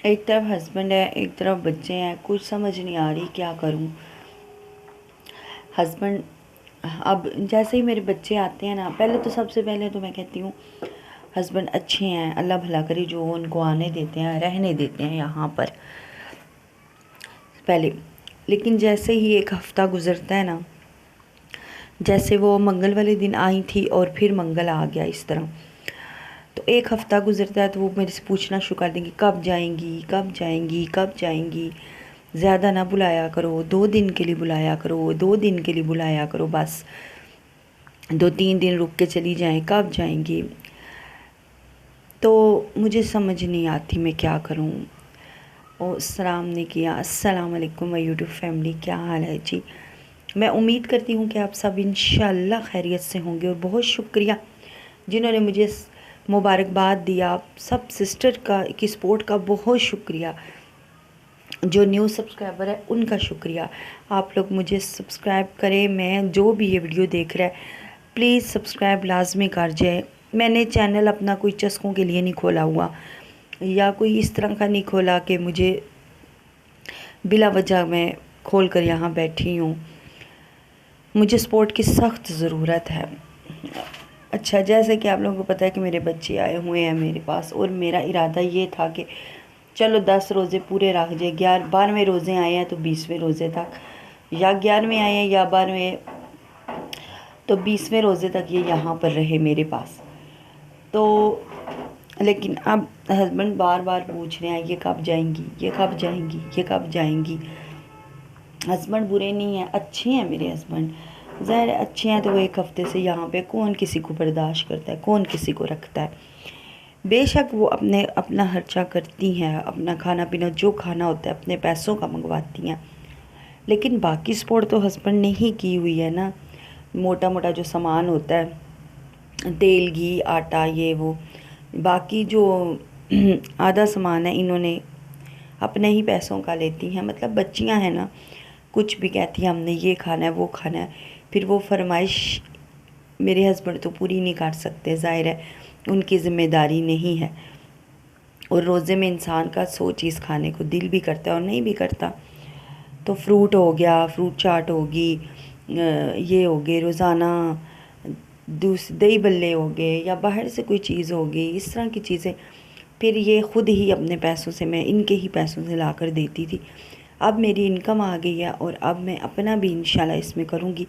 एक तरफ हस्बैंड है, एक तरफ बच्चे हैं, कुछ समझ नहीं आ रही क्या करूं। हस्बैंड अब जैसे ही मेरे बच्चे आते हैं ना, पहले तो सबसे पहले तो मैं कहती हूँ हस्बैंड अच्छे हैं, अल्लाह भला करे, जो उनको आने देते हैं रहने देते हैं यहाँ पर पहले। लेकिन जैसे ही एक हफ़्ता गुज़रता है ना, जैसे वो मंगल वाले दिन आई थी और फिर मंगल आ गया इस तरह, तो एक हफ़्ता गुज़रता है तो वो मेरे से पूछना शुरू कर देंगी कब जाएंगी, कब जाएंगी, कब जाएंगी। ज़्यादा ना बुलाया करो, 2 दिन के लिए बुलाया करो, 2 दिन के लिए बुलाया करो, बस 2-3 दिन रुक के चली जाएं, कब जाएंगी। तो मुझे समझ नहीं आती मैं क्या करूं। और सलाम ने किया, अस्सलाम वालेकुम माय यूट्यूब फैमिली, क्या हाल है जी। मैं उम्मीद करती हूँ कि आप सब इंशाल्लाह खैरियत से होंगे। और बहुत शुक्रिया जिन्होंने मुझे मुबारकबाद दिया, आप सब सिस्टर का की सपोर्ट का बहुत शुक्रिया। जो न्यू सब्सक्राइबर है उनका शुक्रिया। आप लोग मुझे सब्सक्राइब करें, मैं जो भी ये वीडियो देख रहा है प्लीज़ सब्सक्राइब लाजमी कर जाए। मैंने चैनल अपना कोई चस्कों के लिए नहीं खोला हुआ, या कोई इस तरह का नहीं खोला कि मुझे बिला वजह मैं खोल कर यहाँ बैठी हूँ। मुझे सपोर्ट की सख्त ज़रूरत है। अच्छा, जैसे कि आप लोगों को पता है कि मेरे बच्चे आए हुए हैं मेरे पास, और मेरा इरादा ये था कि चलो 10 रोज़े पूरे रख जाए। 12वें रोज़े आए हैं तो 20वें रोज़े तक, या 11वें आए हैं या 12वें, तो 20वें रोज़े तक ये यहाँ पर रहे मेरे पास। तो लेकिन अब हस्बैंड बार बार पूछ रहे हैं ये कब जाएंगी, ये कब जाएंगी, ये कब जाएंगी। हस्बैंड बुरे नहीं हैं, अच्छे हैं मेरे हस्बैंड। ज़ाहिर है अच्छे हैं तो वो एक हफ़्ते से यहाँ पे कौन किसी को बर्दाश्त करता है, कौन किसी को रखता है। बेशक वो अपना खर्चा करती हैं, अपना खाना पीना जो खाना होता है अपने पैसों का मंगवाती हैं, लेकिन बाकी सपोर्ट तो हस्बैंड ने ही की हुई है ना। मोटा मोटा जो सामान होता है, तेल घी आटा ये वो, बाकी जो आधा सामान है इन्होंने अपने ही पैसों का लेती हैं। मतलब बच्चियां हैं ना, कुछ भी कहती हैं हमने ये खाना है वो खाना है, फिर वो फरमाइश मेरे हस्बैंड तो पूरी नहीं कर सकते, ज़ाहिर है उनकी ज़िम्मेदारी नहीं है। और रोज़े में इंसान का 100 चीज़ खाने को दिल भी करता है और नहीं भी करता। तो फ्रूट हो गया, फ्रूट चाट होगी, ये हो गए रोज़ाना दही बल्ले हो गए, या बाहर से कोई चीज़ हो गई, इस तरह की चीज़ें फिर ये ख़ुद ही अपने पैसों से, मैं इनके ही पैसों से ला कर देती थी। अब मेरी इनकम आ गई है और अब मैं अपना भी इंशाल्लाह इसमें करूँगी।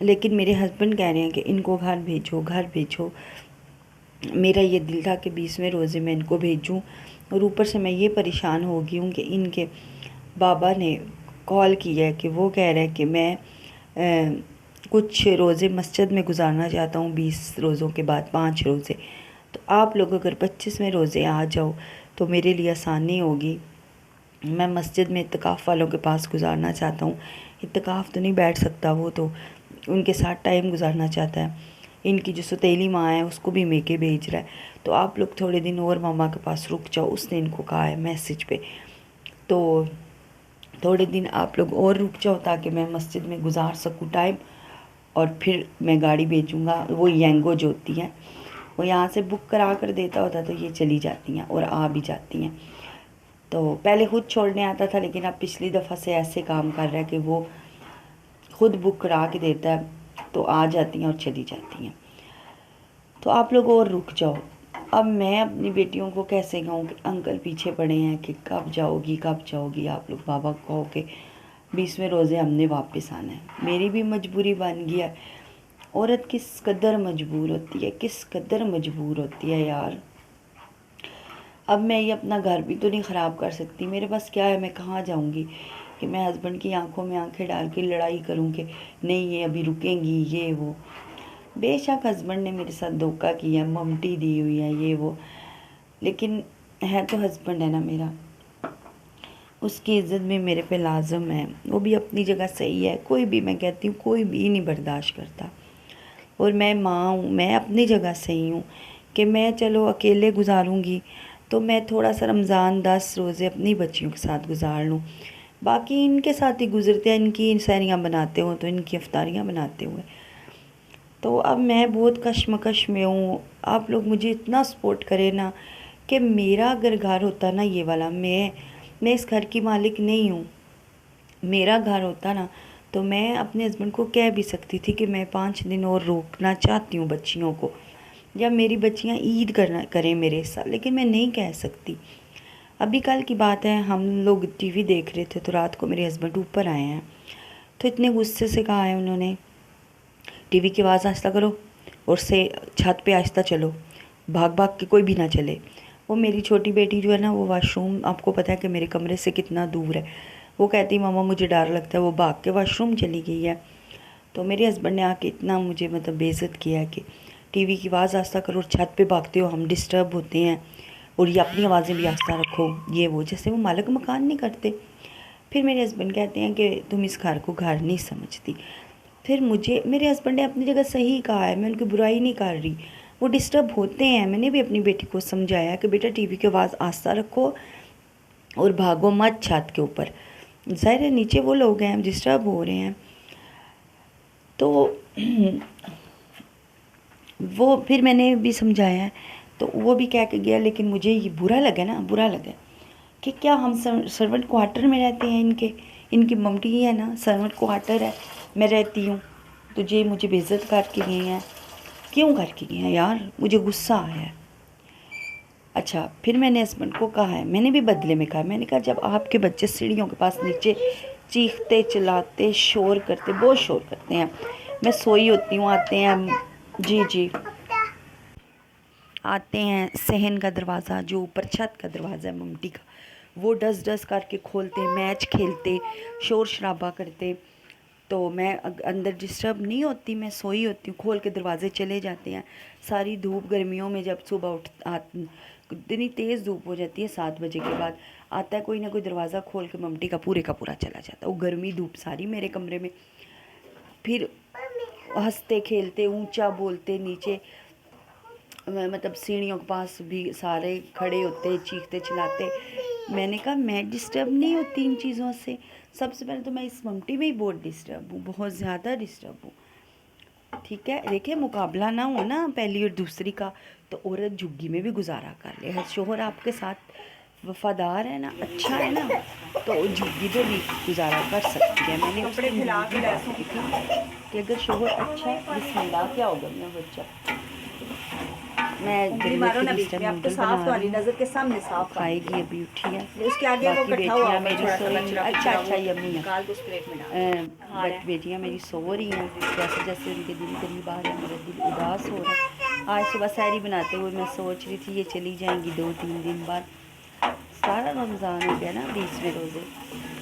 लेकिन मेरे हस्बैंड कह रहे हैं कि इनको घर भेजो, घर भेजो। मेरा ये दिल था कि 20वें रोज़े में इनको भेजूं, और ऊपर से मैं ये परेशान हो गई हूँ कि इनके बाबा ने कॉल किया है कि वो कह रहे हैं कि मैं कुछ रोज़े मस्जिद में गुजारना चाहता हूँ 20 रोज़ों के बाद 5 रोज़े। तो आप लोग अगर 25वें रोज़े आ जाओ तो मेरे लिए आसानी होगी। मैं मस्जिद में इत्तिकाफ़ वालों के पास गुजारना चाहता हूँ। इत्तिकाफ़ तो नहीं बैठ सकता वो, तो उनके साथ टाइम गुजारना चाहता है। इनकी जो सौतेली माँ है उसको भी मेके भेज रहा है, तो आप लोग थोड़े दिन और मामा के पास रुक जाओ, उसने इनको कहा है मैसेज पे। तो थोड़े दिन आप लोग और रुक जाओ ताकि मैं मस्जिद में गुजार सकूँ टाइम, और फिर मैं गाड़ी भेजूँगा। वो यंगो जो होती हैं वो यहाँ से बुक करा कर देता होता, तो ये चली जाती हैं और आ भी जाती हैं। तो पहले ख़ुद छोड़ने आता था, लेकिन अब पिछली दफ़ा से ऐसे काम कर रहा है कि वो ख़ुद बुक करा के देता है, तो आ जाती हैं और चली जाती हैं। तो आप लोग और रुक जाओ। अब मैं अपनी बेटियों को कैसे कहूँ कि अंकल पीछे पड़े हैं कि कब जाओगी, कब जाओगी। आप लोग बाबा को कहो कि 20वें रोज़े हमने वापस आना है। मेरी भी मजबूरी बन गई है। औरत किस कदर मजबूर होती है, किस कदर मजबूर होती है यार। अब मैं ये अपना घर भी तो नहीं ख़राब कर सकती, मेरे पास क्या है, मैं कहाँ जाऊँगी कि मैं हस्बैंड की आंखों में आंखें डाल के लड़ाई करूँ कि नहीं ये अभी रुकेंगी ये वो। बेशक हस्बैंड ने मेरे साथ धोखा किया, ममटी दी हुई है ये वो, लेकिन है तो हस्बैंड है ना मेरा, उसकी इज़्ज़त भी मेरे पे लाजम है। वो भी अपनी जगह सही है, कोई भी, मैं कहती हूँ कोई भी नहीं बर्दाश्त करता। और मैं माँ हूँ, मैं अपनी जगह सही हूँ कि मैं चलो अकेले गुजारूँगी तो मैं थोड़ा सा रमज़ान 10 रोज़े अपनी बच्चियों के साथ गुजार लूँ, बाकी इनके साथ ही गुजरते हैं। इनकी सहरियाँ बनाते हो तो इनकी अफ्तारियाँ बनाते हुए। तो अब मैं बहुत कशमकश में हूँ। आप लोग मुझे इतना सपोर्ट करें ना कि मेरा अगर घर होता ना ये वाला, मैं इस घर की मालिक नहीं हूँ, मेरा घर होता ना तो मैं अपने हस्बैंड को कह भी सकती थी कि मैं 5 दिन और रोकना चाहती हूँ बच्चियों को, या मेरी बच्चियाँ ईद करना करें मेरे साथ, लेकिन मैं नहीं कह सकती। अभी कल की बात है, हम लोग टीवी देख रहे थे तो रात को मेरे हस्बैंड ऊपर आए हैं, तो इतने गुस्से से कहा है उन्होंने, टीवी की आवाज़ आहिस्ता करो और से छत पे आहिस्ता चलो, भाग भाग के कोई भी ना चले। वो मेरी छोटी बेटी जो है ना, वो वाशरूम, आपको पता है कि मेरे कमरे से कितना दूर है, वो कहती मामा मुझे डर लगता है, वो भाग के वाशरूम चली गई है। तो मेरे हस्बैंड ने आके इतना मुझे मतलब बेइज्जत किया कि टीवी की आवाज़ आहिस्ता करो और छत पे भागते हो, हम डिस्टर्ब होते हैं, और ये अपनी आवाज़ें भी आहिस्ता रखो, ये वो, जैसे वो मालिक मकान नहीं करते। फिर मेरे हस्बैंड कहते हैं कि तुम इस घर को घर नहीं समझती। फिर मुझे, मेरे हस्बैंड ने अपनी जगह सही कहा है, मैं उनकी बुराई नहीं कर रही, वो डिस्टर्ब होते हैं। मैंने भी अपनी बेटी को समझाया कि बेटा टीवी की आवाज़ आहिस्ता रखो और भागो मत छत के ऊपर, ज़ाहिर है नीचे वो लोग हैं डिस्टर्ब हो रहे हैं। तो वो फिर मैंने भी समझाया है, तो वो भी कह के गया, लेकिन मुझे ये बुरा लगा ना, बुरा लगा कि क्या हम सर्वेंट क्वार्टर में रहते हैं, इनकी मम्मी है ना, सर्वेंट क्वार्टर है, मैं रहती हूँ, तो ये मुझे बेइज्जत करके गए हैं, क्यों करके गए हैं यार, मुझे गुस्सा आया है। अच्छा, फिर मैंने हस्बैंड को कहा है, मैंने भी बदले में कहा, मैंने कहा जब आपके बच्चे सीढ़ियों के पास नीचे चीखते चिल्लाते शोर करते, बहुत शोर करते हैं, मैं सोई होती हूँ, आते हैं, जी जी आते हैं, सहन का दरवाज़ा जो ऊपर छत का दरवाज़ा है ममटी का, वो डस डस करके खोलते, मैच खेलते, शोर शराबा करते, तो मैं अंदर डिस्टर्ब नहीं होती, मैं सोई होती हूँ, खोल के दरवाजे चले जाते हैं। सारी धूप गर्मियों में जब सुबह इतनी तेज़ धूप हो जाती है 7 बजे के बाद, आता है कोई ना कोई दरवाज़ा खोल के ममटी का पूरा चला जाता है, वो गर्मी धूप सारी मेरे कमरे में। फिर हंसते खेलते, ऊंचा बोलते, नीचे मतलब सीढ़ियों के पास भी सारे खड़े होते, चीखते चिल्लाते। मैंने कहा मैं डिस्टर्ब नहीं होती इन चीज़ों से, सबसे पहले तो मैं इस ममटी में ही बहुत डिस्टर्ब हूँ, बहुत ज़्यादा डिस्टर्ब हूँ, ठीक है। देखिए मुकाबला ना हो ना पहली और दूसरी का, तो औरत झुग्गी में भी गुजारा कर ले, शोहर आपके साथ वफादार है ना, अच्छा है ना, तो झुग्गी पे भी गुजारा कर सकती है। मैंने उसकी बात की थी कि अगर शोहर अच्छा है, बिस्मिल्लाह, क्या होगा मेरा बच्चा, मैं मारो ना बीच में, अब तो साफ तुम्हारी नजर के सामने साफ खाएगी, अभी उठी है, उसके आगे वो इकट्ठा हुआ मेरी अच्छा यम्मी है, निकाल के उस प्लेट में डाल। बेटियाँ मेरी सो रही हैं, जैसे जैसे उनके दिन करीब आ रहे हैं, मेरा दिल उदास हो रहा है। आज सुबह सैरी बनाते हुए मैं सोच रही थी ये चली जाएंगी 2-3 दिन बाद, सारा रमज़ान हो गया ना 20वें रोज़े,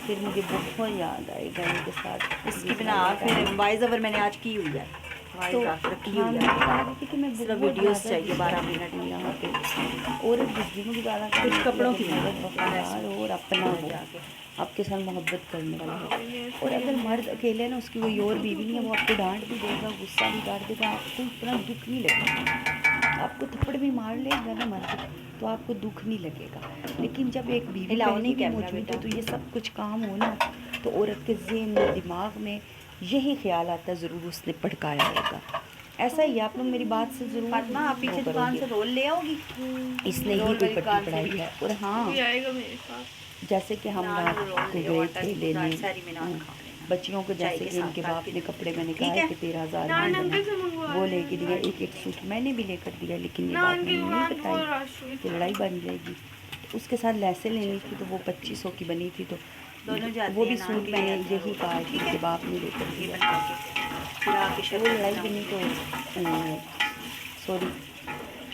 फिर मुझे बहुत याद आएगा इनके साथ। इसकी बिना फिर वाइज ओवर मैंने आज की हुई है, तो हाँ मैं बता रही थी कि मैं सिर्फ वीडियोस चाहिए 12 मिनट यहाँ पे, और जिंदगी में गुजारा कर कुछ कपड़ों की वफादार और अपना हो, आपके साथ मोहब्बत करने वाला हो। और अगर मर्द अकेले है ना, उसकी कोई और बीवी नहीं है, वो आपको डांट भी देगा, गुस्सा भी कर देगा, आपको इतना दुख नहीं लगेगा, आपको थप्पड़ भी मार लेगा ना मर्द, तो आपको दुख नहीं लगेगा। लेकिन जब एक बीवी बहनी भी मौजूद हो, तो ये सब कुछ काम हो ना, तो औरत के ज़हन में, दिमाग में यही ख्याल आता है, ज़रूर उसने भड़काया होगा। ऐसा ही आप लोग मेरी बात से ज़रूर, फातिमा आप पीछे दुकान से रोल ले आओगी, इसने ही कोई पट्टी पढ़ाई है। और हाँ, जैसे कि हम रात को गए थे लेने बच्चियों को, जैसे कि इनके बाप ने कपड़े, मैंने कहा कि 13,000 वो लेके दिया, एक सूट मैंने भी लेकर दिया, लेकिन ये बात मैंने नहीं बताई कि लड़ाई बन जाएगी। उसके साथ लैसे लेनी थी, तो वो 2500 की बनी थी, तो वो भी सूट मैंने यही कहा कि इनके बाप ने लेकर दिया, वो लड़ाई बनी। तो सॉरी,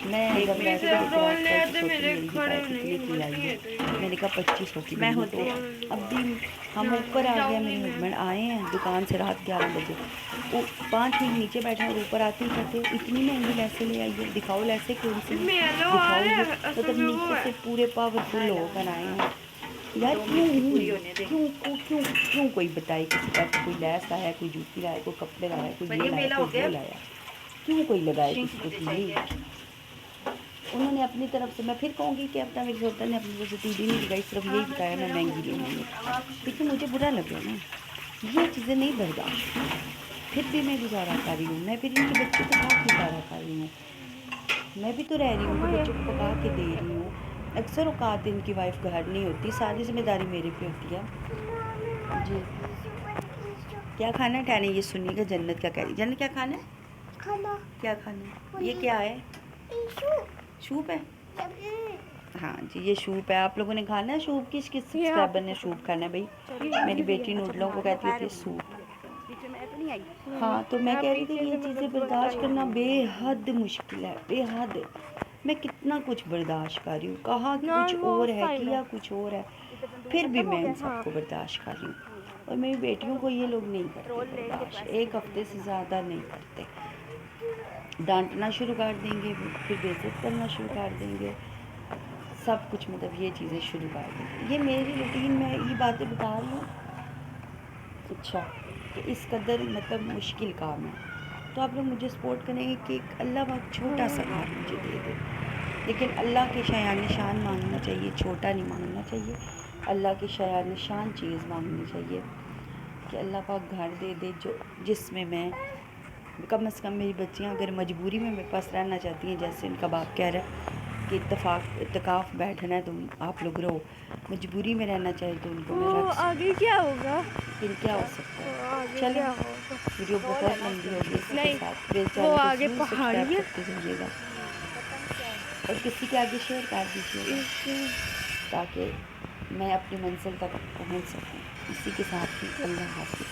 मैं जब मैंने कहा 2500 की, मैं होते अब भी हम ऊपर आ गया, मेरे हस्बैंड आए हैं दुकान से रात 11 बजे, वो 5 मिनट नीचे बैठे और ऊपर आते ही कहते इतनी महंगी लैसे ले आई है, दिखाओ लैसे कौन सी दिखाओ, मतलब नीचे से पूरे पावरफुल होकर आए हैं यार। क्यों कोई बताए किसी का, कोई लैस लाया, कोई जूती लाया, कोई कपड़े लाया, कोई ये लाया, कोई वो लाया, क्यों कोई लगाए किसी को चीज़। उन्होंने अपनी तरफ से, मैं फिर कहूँगी कि अपना मेरी सोता ने अपनी तरफ से चीज़ नहीं लगाई, सिर्फ यही बताया मैं महंगी नहीं हूँ, लेकिन मुझे बुरा लगा ना, ये चीज़ें नहीं बर्दाश्त, फिर भी मैं गुजारा कर रही हूँ, मैं फिर इनके बच्चों के साथ गुजारा कर रही हूँ, मैं भी तो रह रही हूँ, बच्चों को पका के दे रही हूँ, अक्सर औकात इनकी वाइफ घर नहीं होती, सारी जिम्मेदारी मेरे पे होती है जी। क्या खाना है ठहरे, ये सुनिएगा जन्नत क्या कह रही। जन्नत क्या खाना है? खाना क्या खाना है? ये क्या है? सूप है। हाँ जी, ये सूप है। आप लोगों ने खाना है सूप? किस किस सब्सक्राइबर ने सूप खाना है भाई? मेरी बेटी नूडलों को कहती होती है सूप। बीच में तो नहीं आई। हाँ, तो मैं कह रही थी कि ये चीज़ें बर्दाश्त करना बेहद मुश्किल है, बेहद। मैं कितना कुछ बर्दाश्त कर रही हूँ, कहा कि कुछ और है, किया कुछ और है, फिर भी मैं इन सबको बर्दाश्त कर रही हूँ। और मेरी बेटियों को ये लोग नहीं करते बर्दाश्त, एक हफ्ते से ज़्यादा नहीं करते। डांटना शुरू कर देंगे, फिर बेइज्जत करना शुरू कर देंगे, सब कुछ मतलब ये चीज़ें शुरू कर देंगे। ये मेरी रूटीन में ये बातें बता रही हूँ। अच्छा, कि इस कदर मतलब मुश्किल काम है, तो आप लोग मुझे सपोर्ट करेंगे कि एक अल्लाह पाक छोटा सा घर मुझे दे दे। लेकिन अल्लाह के शान निशान मांगना चाहिए, छोटा नहीं मांगना चाहिए। अल्लाह की शान निशान चीज़ मांगनी चाहिए कि अल्लाह पाक घर दे दे जो जिसमें मैं कम से कम, मेरी बच्चियां अगर मजबूरी में मेरे पास रहना चाहती हैं, जैसे उनका बाप कह रहा है कि इत्तेकाफ़ बैठना है, तुम आप लोग रहो, मजबूरी में रहना चाहिए तो उनको मैं रख सकती आगे क्या होगा? हूँ। फिर क्या हो सकता है? आगे चलें, क्या होगा? वीडियो बहुत लंबी होगी, इसी के नहीं, साथ मेरे वो चैनल को आगे ज़रूर पहाड़ी सब्सक्राइब है। करते जाइएगा और किसी के आगे शेयर कर दीजिएगा ताकि मैं अपनी मंजिल तक पहुंच सकूं। इसी के साथ ही अल्लाह हाफ़िज़।